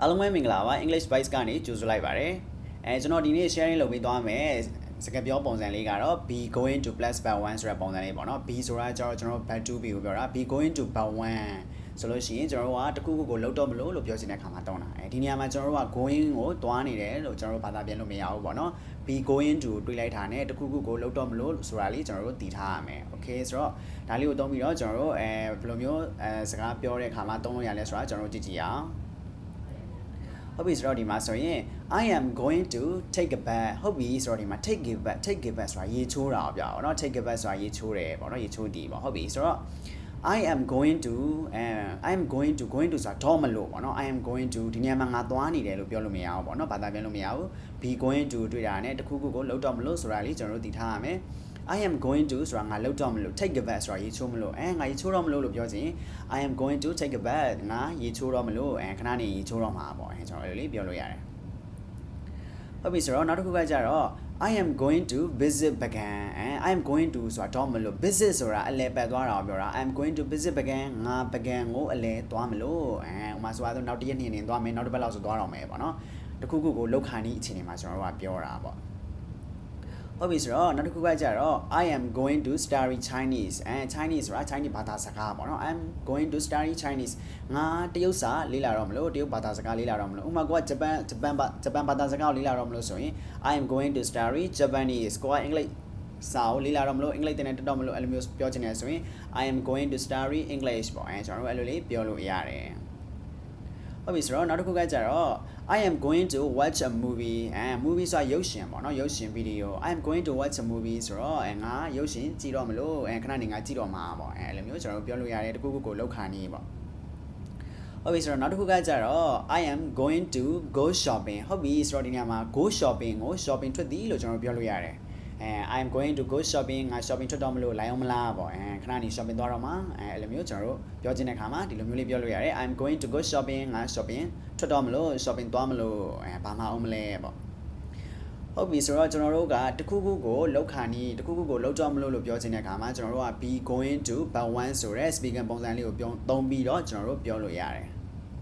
အားလုံးပဲမင်္ဂလာပါ English Bytes ကနေကြိုဆိုလိုက်ပါတယ်ကျွန်တော်ဒီနေ့ sharing လုပ်ပေးသွားမယ်စကားပြောပုံစံလေးကတော့ be going to plus by 1ဆိုတဲ့ပုံစံလေးပေါ့နော် be ဆိုတာကျွန်တော် by 2 be ကိုပြောတာ be going to by 1ဆိုလို့ရှိရင်ကျွန်တော်တို့ကတခုခုကိုလောက်တော့မလို့ပြောချင်တဲ့ခါမှာတောင်းတာဒီနေရာမှာကျွန်တော်တို့က going ကိုတွားနေတယ်လို့ကျွန်တော်တို့ဘာသာပြန်လို့မရဘူးပေါ့နော် be going to တွေးလိုက်တာနဲ့တခုခုကိုလောက်တော့မလို့ဆိုတာလေးကျွန်တော်တို့တည်ထားရမယ် okay ဆိုတော့ဒါလေးကိုသုံးပြီးတော့ကျွန်တော်တို့ဘယ်လိုမျိုးစကားပြောတဲ့ခါမှာသုံးလို့ရလဲဆိုတာကျွန်တော်တို့ကြည့်ကြည့်အောင်ဟုတ်ပြီဆိုတော့ဒီမှာဆိုရင် I am going to take a bath ဟုတ်ပြီဆိုတော့ဒီမှာ take a bath ဆိုတာရေချိုးတာပေါ့เนาะ take a bath ဆိုတာရေချိုးတယ်ပေါ့เนาะရေချိုးတည်ပေါ့ဟုတ်ပြီဆိုတော့ I am going to ဆိုတာတော့မလို့ပေါ့เนาะ I am going to ဒီနေရာမှာငါသွားနေတယ်လို့ပြောလို့မရဘူးပေါ့เนาะဘာသာပြန်လို့မရဘူး be going to တွေ့တာနဲ့တခုခုကိုလောက်တော့မလို့ဆိုတာလေးကျွန်တော်တို့သိထားရမယ်I am going to ဆိုတာငါလောက်တော့မလို့ take a bath ဆိုတာရေချိုးမလို့ငါရေချိုးတော့မလို့ပြောချင် I am going to take a bath ငါရေချိုးတော့မလို့ခဏနေရေချိုးတော့မှာပေါ့ကျွန်တော်အဲ့လိုလေးပြောလို့ရတယ်ဟုတ်ပြီဆိုတော့နောက်တစ်ခုကကြတော့ I am going to visit Bagan I am going to ဆိုတာတော့မလို့ visit ဆိုတာအလဲပတ်သွားတာကိုပြောတာ I am going to visit Bagan ငါ Bagan ကိုအလဲသွားမလို့ဥမာဆိုတော့နောက်တစ်ရက်နေသွားမယ်နောက်တစ်ပတ်လောက်ဆိုသွားတော့မယ်ပေါ့နော်တခုခုကိုလောက်ခါနီးအချိန်တွေမှာကျွန်တော်တို့ကပြောတာပေါ့ဟုတ်ပြီဆိုတော့နောက်တစ်ခုကကြတော့ I am going to study Chinese Chinese ဆိုတာ Chinese ဘာသာစကားပေါ့နော် I am going to study Chinese ငါတရုတ်စာလေ့လာတော့မလို့တရုတ်ဘာသာစကားလေ့လာတော့မလို့ဥပမာကိုကဂျပန်ဘာသာစကားကိုလေ့လာတော့မလို့ဆိုရင် I am going to study Japanese ကိုကအင်္ဂလိပ်စာကိုလေ့လာတော့မလို့အင်္ဂလိပ်သင်တဲ့တက်တော့မလို့အဲ့လိုမျိုးပြောချင်တယ်ဆိုရင် I am going to study English ပေါ့ကျွန်တော်တို့အဲ့လိုလေးပြောလို့ရတယ်ဟုတ်ပြီဆိုတော့နောက်တစ်ခုကကြတော့ I am going to watch a movie movie ဆိုတာရုပ်ရှင်ပေါ့နော်ရုပ်ရှင်ဗီဒီယို I am going to watch a movie ဆိုတော့ငါရုပ်ရှင်ကြည့်တော့မလို့ခဏနေငါကြည့်တော့မှာပေါ့အဲ့လိုမျိုးကျွန်တော်တို့ပြောလို့ရတယ်တခုခုကိုလောက်ခါနေပေါ့ဟုတ်ပြီဆိုတော့နောက်တစ်ခုကကြတော့ I am going to go shopping ဟုတ်ပြီဆိုတော့ဒီနေရာမှာ go shopping ကို shopping ထွက်သည်လို့ကျွန်တော်တို့ပြောလို့ရတယ်I am going to go shopping ငါ shopping ထွက်တော့မလို့လိုက်အောင်မလားပေါ့ခဏနေ shopping သွားတော့မှာအဲ့လိုမျိုးကျွန်တော်တို့ပြောချင်တဲ့ခါမှာဒီလိုမျိုးလေးပြောလို့ရတယ် I am going to go shopping ငါ shopping ထွက်တော့မလို့ shopping သွားမလို့ဘာမှအောင်မလဲပေါ့ဟုတ်ပြီဆိုတော့ကျွန်တော်တို့ကတခုခုကိုလောက်ခါနီးတခုခုကိုလောက်တော့မလို့ပြောချင်တဲ့ခါမှာကျွန်တော်တို့က be going to but one ဆိုတဲ့ speaker ပုံစံလေးကိုသုံးပြီးတော့ကျွန်တော်တို့ပြောလို့ရတယ်